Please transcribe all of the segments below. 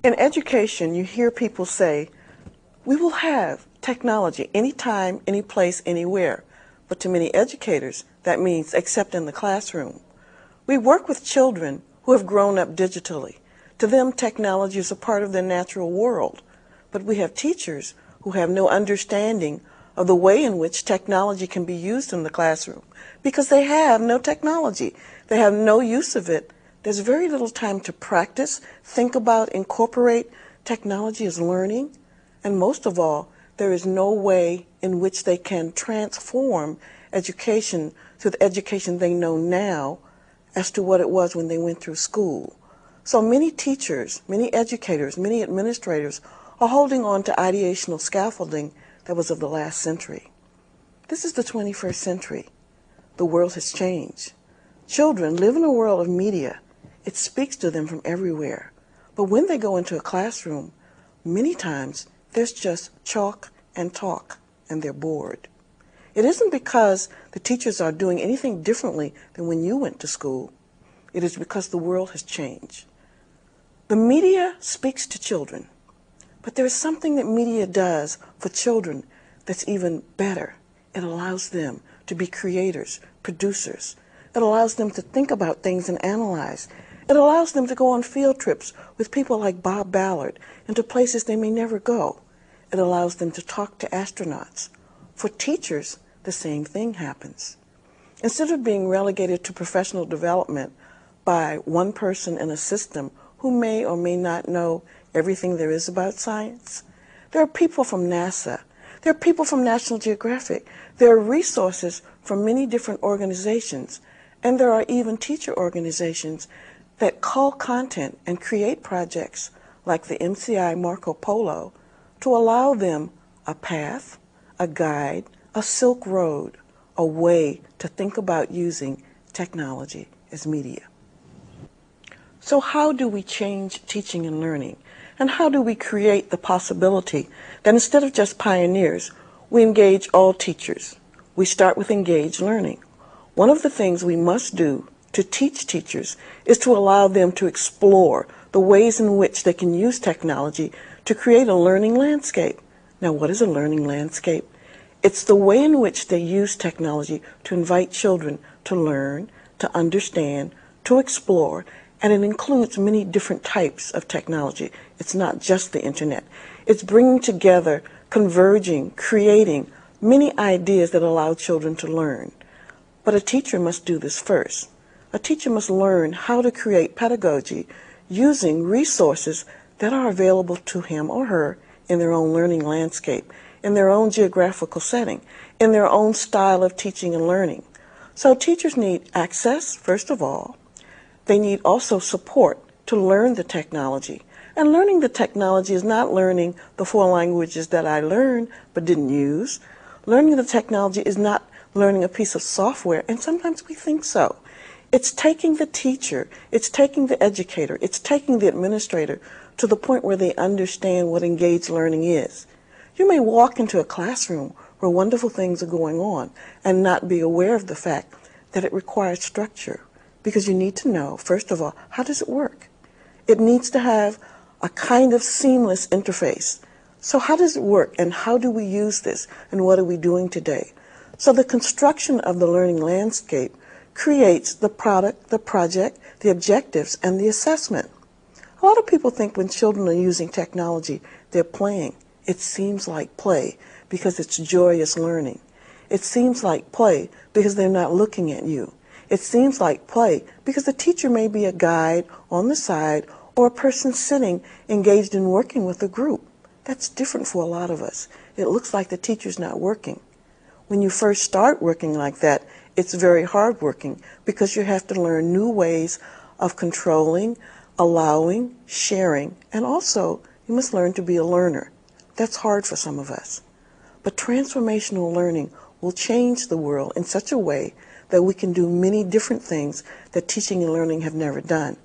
In education, you hear people say, we will have technology anytime, any place, anywhere. But to many educators, that means except in the classroom. We work with children who have grown up digitally. To them, technology is a part of their natural world. But we have teachers who have no understanding of the way in which technology can be used in the classroom because they have no technology. They have no use of it. There's very little time to practice, think about, incorporate technology as learning. And most of all, there is no way in which they can transform education to the education they know now as to what it was when they went through school. So many teachers, many educators, many administrators are holding on to ideational scaffolding that was of the last century. This is the 21st century. The world has changed. Children live in a world of media. It speaks to them from everywhere. But when they go into a classroom, many times there's just chalk and talk, and they're bored. It isn't because the teachers are doing anything differently than when you went to school. It is because the world has changed. The media speaks to children, but there is something that media does for children that's even better. It allows them to be creators, producers. It allows them to think about things and analyze. It allows them to go on field trips with people like Bob Ballard into places they may never go. It allows them to talk to astronauts. For teachers, the same thing happens. Instead of being relegated to professional development by one person in a system who may or may not know everything there is about science, there are people from NASA. There are people from National Geographic. There are resources from many different organizations. And there are even teacher organizations that cull content and create projects like the MCI Marco Polo to allow them a path, a guide, a silk road, a way to think about using technology as media. So how do we change teaching and learning? And how do we create the possibility that instead of just pioneers, we engage all teachers? We start with engaged learning. One of the things we must do to teach teachers is to allow them to explore the ways in which they can use technology to create a learning landscape. Now, what is a learning landscape? It's the way in which they use technology to invite children to learn, to understand, to explore, and it includes many different types of technology. It's not just the internet. It's bringing together, converging, creating many ideas that allow children to learn. But a teacher must do this first. A teacher must learn how to create pedagogy using resources that are available to him or her in their own learning landscape, in their own geographical setting, in their own style of teaching and learning. So teachers need access, first of all. They need also support to learn the technology. And learning the technology is not learning the 4 languages that I learned but didn't use. Learning the technology is not learning a piece of software, and sometimes we think so. It's taking the teacher, it's taking the educator, it's taking the administrator to the point where they understand what engaged learning is. You may walk into a classroom where wonderful things are going on and not be aware of the fact that it requires structure, because you need to know, first of all, how does it work? It needs to have a kind of seamless interface. So how does it work, and how do we use this, and what are we doing today? So the construction of the learning landscape creates the product, the project, the objectives, and the assessment. A lot of people think when children are using technology, they're playing. It seems like play because it's joyous learning. It seems like play because they're not looking at you. It seems like play because the teacher may be a guide on the side or a person sitting engaged in working with a group. That's different for a lot of us. It looks like the teacher's not working. When you first start working like that, it's very hard working because you have to learn new ways of controlling, allowing, sharing, and also you must learn to be a learner. That's hard for some of us. But transformational learning will change the world in such a way that we can do many different things that teaching and learning have never done.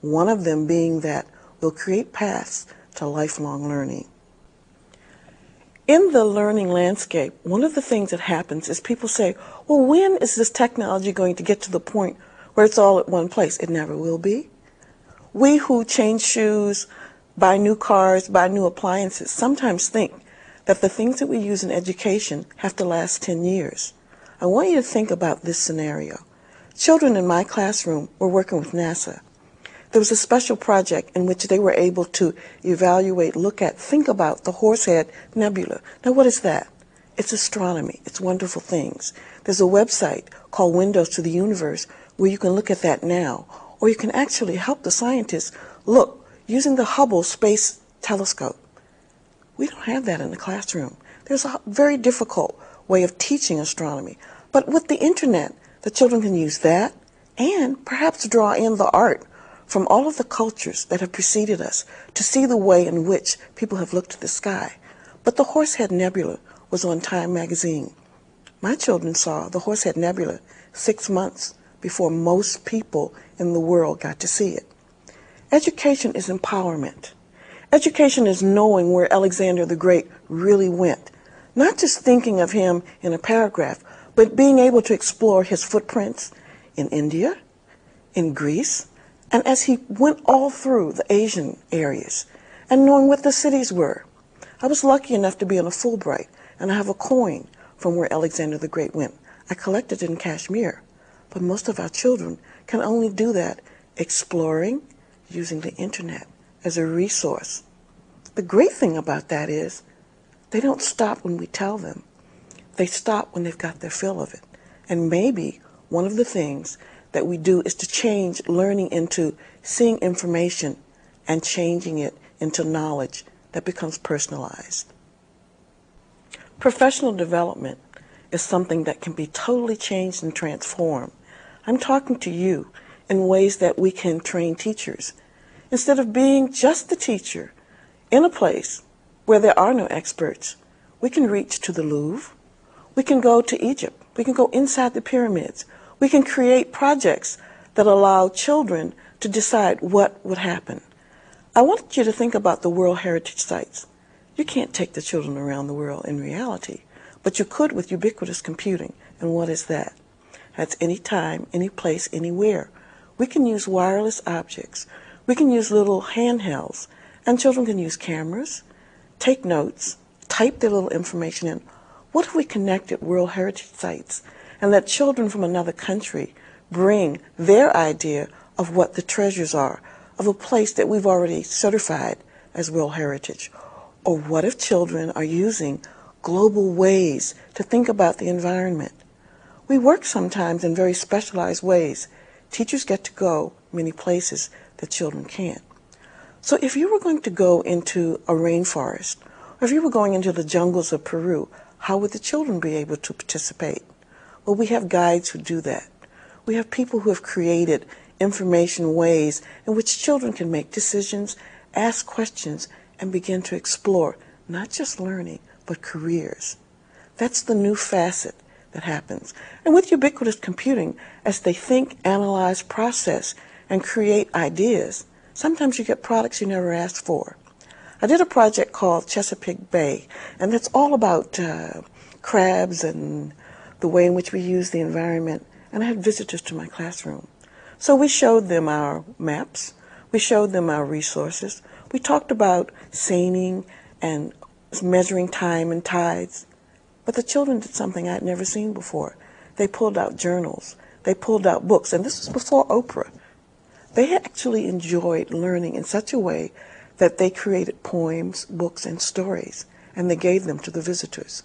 One of them being that we'll create paths to lifelong learning. In the learning landscape, one of the things that happens is people say, well, when is this technology going to get to the point where it's all at one place? It never will be. We who change shoes buy new cars, buy new appliances, sometimes think that the things that we use in education have to last 10 years. I want you to think about this scenario. Children in my classroom were working with NASA. There was a special project in which they were able to evaluate, look at, think about the Horsehead Nebula. Now, what is that? It's astronomy. It's wonderful things. There's a website called Windows to the Universe where you can look at that now, or you can actually help the scientists look using the Hubble Space Telescope. We don't have that in the classroom. There's a very difficult way of teaching astronomy. But with the internet, the children can use that and perhaps draw in the art from all of the cultures that have preceded us to see the way in which people have looked at the sky. But the Horsehead Nebula was on Time magazine. My children saw the Horsehead Nebula 6 months before most people in the world got to see it. Education is empowerment. Education is knowing where Alexander the Great really went. Not just thinking of him in a paragraph, but being able to explore his footprints in India, in Greece, and as he went all through the Asian areas, and knowing what the cities were. I was lucky enough to be on a Fulbright, and I have a coin from where Alexander the Great went. I collected it in Kashmir, but most of our children can only do that exploring, using the internet as a resource. The great thing about that is they don't stop when we tell them. They stop when they've got their fill of it. And maybe one of the things that we do is to change learning into seeing information and changing it into knowledge that becomes personalized. Professional development is something that can be totally changed and transformed. I'm talking to you in ways that we can train teachers. Instead of being just the teacher in a place where there are no experts, we can reach to the Louvre. We can go to Egypt. We can go inside the pyramids. We can create projects that allow children to decide what would happen. I want you to think about the World Heritage Sites. You can't take the children around the world in reality, but you could with ubiquitous computing. And what is that? That's anytime, any place, anywhere. We can use wireless objects. We can use little handhelds, and children can use cameras, take notes, type their little information in. What if we connected World Heritage Sites and let children from another country bring their idea of what the treasures are of a place that we've already certified as World Heritage? Or what if children are using global ways to think about the environment? We work sometimes in very specialized ways. Teachers get to go many places that children can't. So if you were going to go into a rainforest, or if you were going into the jungles of Peru, how would the children be able to participate? Well, we have guides who do that. We have people who have created information ways in which children can make decisions, ask questions, and begin to explore not just learning, but careers. That's the new facet that happens. And with ubiquitous computing, as they think, analyze, process, and create ideas, sometimes you get products you never asked for. I did a project called Chesapeake Bay, and it's all about crabs and the way in which we use the environment. And I had visitors to my classroom. So we showed them our maps. We showed them our resources. We talked about seining and measuring time and tides. But the children did something I'd never seen before. They pulled out journals. They pulled out books. And this was before Oprah. They actually enjoyed learning in such a way that they created poems, books, and stories, and they gave them to the visitors.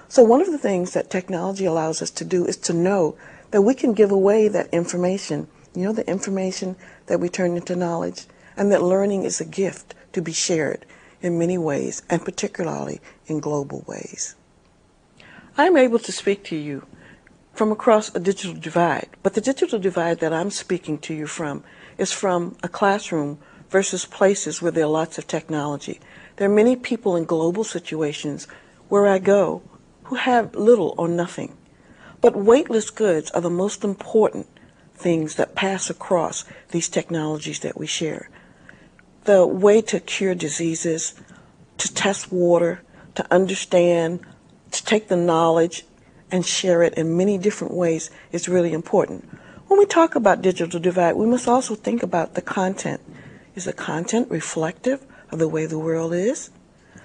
So one of the things that technology allows us to do is to know that we can give away that information, the information that we turn into knowledge, and that learning is a gift to be shared in many ways, and particularly in global ways. I'm able to speak to you from across a digital divide, but the digital divide that I'm speaking to you from is from a classroom versus places where there are lots of technology. There are many people in global situations where I go who have little or nothing. But weightless goods are the most important things that pass across these technologies that we share. The way to cure diseases, to test water, to understand, to take the knowledge and share it in many different ways is really important. When we talk about digital divide, we must also think about the content. Is the content reflective of the way the world is.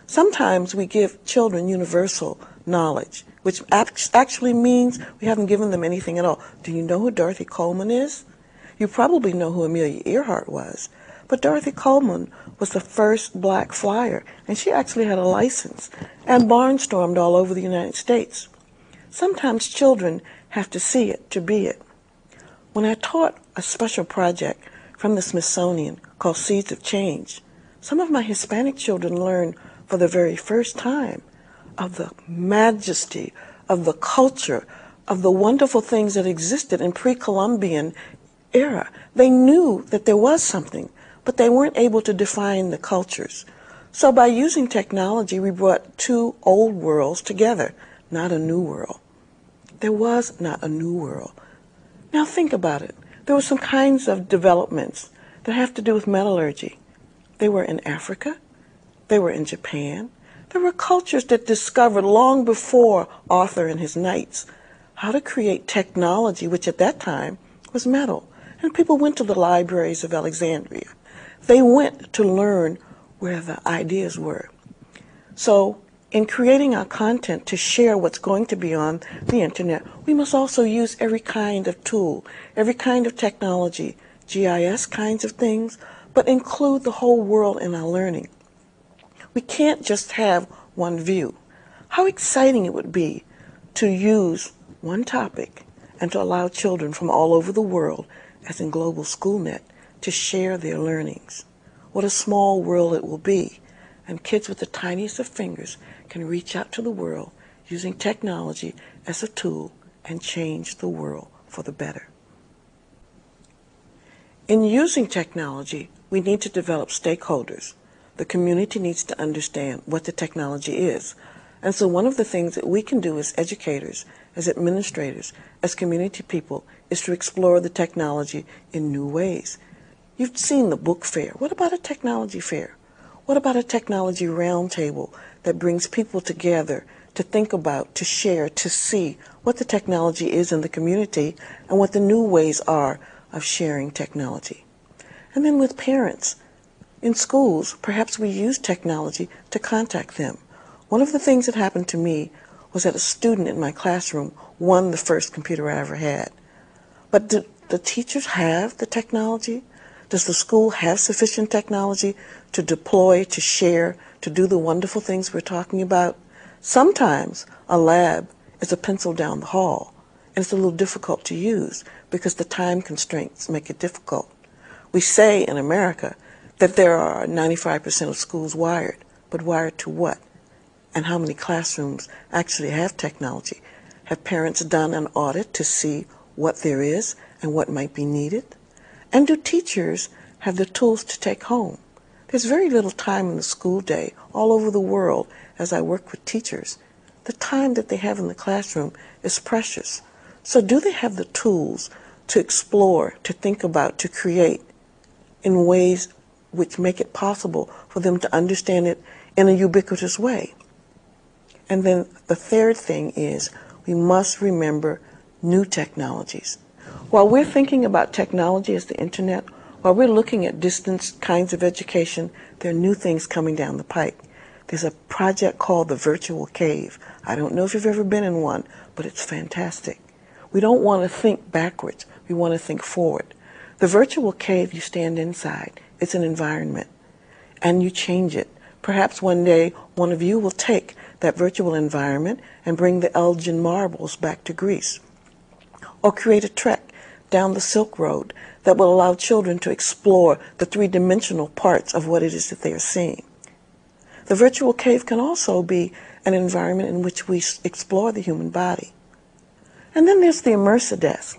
Sometimes we give children universal knowledge, which actually means we haven't given them anything at all. Do you know who Dorothy Coleman is? You probably know who Amelia Earhart was. But Dorothy Coleman was the first black flyer, and she actually had a license and barnstormed all over the United States. Sometimes children have to see it to be it. When I taught a special project from the Smithsonian called Seeds of Change, some of my Hispanic children learned for the very first time of the majesty, of the culture, of the wonderful things that existed in pre-Columbian era. They knew that there was something, but they weren't able to define the cultures. So by using technology, we brought two old worlds together, not a new world. There was not a new world. Now think about it. There were some kinds of developments that have to do with metallurgy. They were in Africa. They were in Japan. There were cultures that discovered long before Arthur and his knights how to create technology, which at that time was metal. And people went to the libraries of Alexandria. They went to learn where the ideas were. So in creating our content to share what's going to be on the internet, we must also use every kind of tool, every kind of technology, GIS kinds of things, but include the whole world in our learning. We can't just have one view. How exciting it would be to use one topic and to allow children from all over the world, as in Global SchoolNet, to share their learnings. What a small world it will be, and kids with the tiniest of fingers can reach out to the world using technology as a tool and change the world for the better. In using technology, we need to develop stakeholders. The community needs to understand what the technology is. And so one of the things that we can do as educators, as administrators, as community people, is to explore the technology in new ways. You've seen the book fair. What about a technology fair? What about a technology roundtable that brings people together to think about, to share, to see what the technology is in the community and what the new ways are of sharing technology? And then with parents, in schools, perhaps we use technology to contact them. One of the things that happened to me was that a student in my classroom won the first computer I ever had. But do the teachers have the technology? Does the school have sufficient technology to deploy, to share, to do the wonderful things we're talking about? Sometimes a lab is a pencil down the hall, and it's a little difficult to use because the time constraints make it difficult. We say in America that there are 95% of schools wired, but wired to what? And how many classrooms actually have technology? Have parents done an audit to see what there is and what might be needed? And do teachers have the tools to take home? There's very little time in the school day all over the world as I work with teachers. The time that they have in the classroom is precious. So do they have the tools to explore, to think about, to create in ways which make it possible for them to understand it in a ubiquitous way? And then the third thing is we must remember new technologies. While we're thinking about technology as the internet, while we're looking at distance kinds of education, there are new things coming down the pike. There's a project called the Virtual Cave. I don't know if you've ever been in one, but it's fantastic. We don't want to think backwards. We want to think forward. The Virtual Cave, you stand inside. It's an environment, and you change it. Perhaps one day one of you will take that virtual environment and bring the Elgin marbles back to Greece, or create a trek down the Silk Road that will allow children to explore the three-dimensional parts of what it is that they are seeing. The Virtual Cave can also be an environment in which we explore the human body. And then there's the Immersive Desk.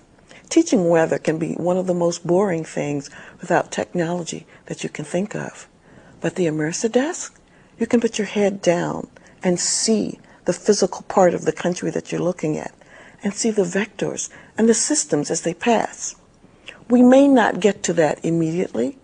Teaching weather can be one of the most boring things without technology that you can think of. But the Immersive Desk, you can put your head down and see the physical part of the country that you're looking at, and see the vectors and the systems as they pass. We may not get to that immediately,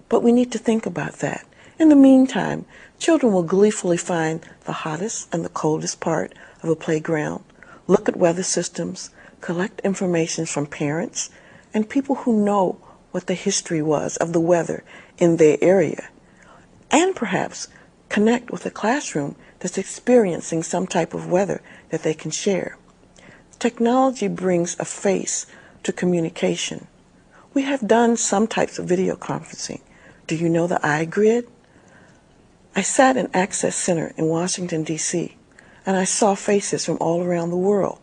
but we need to think about that. In the meantime, children will gleefully find the hottest and the coldest part of a playground, look at weather systems, collect information from parents and people who know what the history was of the weather in their area. and perhaps connect with a classroom that's experiencing some type of weather that they can share. Technology brings a face to communication. We have done some types of video conferencing. Do you know the iGrid? I sat in Access Center in Washington, D.C., and I saw faces from all around the world.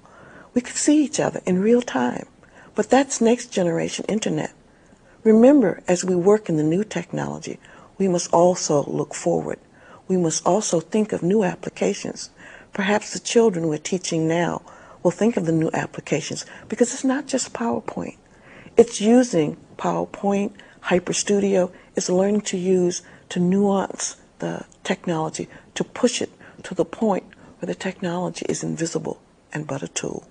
We could see each other in real time, but that's next generation internet. Remember, as we work in the new technology, we must also look forward. We must also think of new applications. Perhaps the children we're teaching now will think of the new applications, because it's not just PowerPoint. It's using PowerPoint, HyperStudio, it's learning to use, to nuance the technology, to push it to the point where the technology is invisible and but a tool.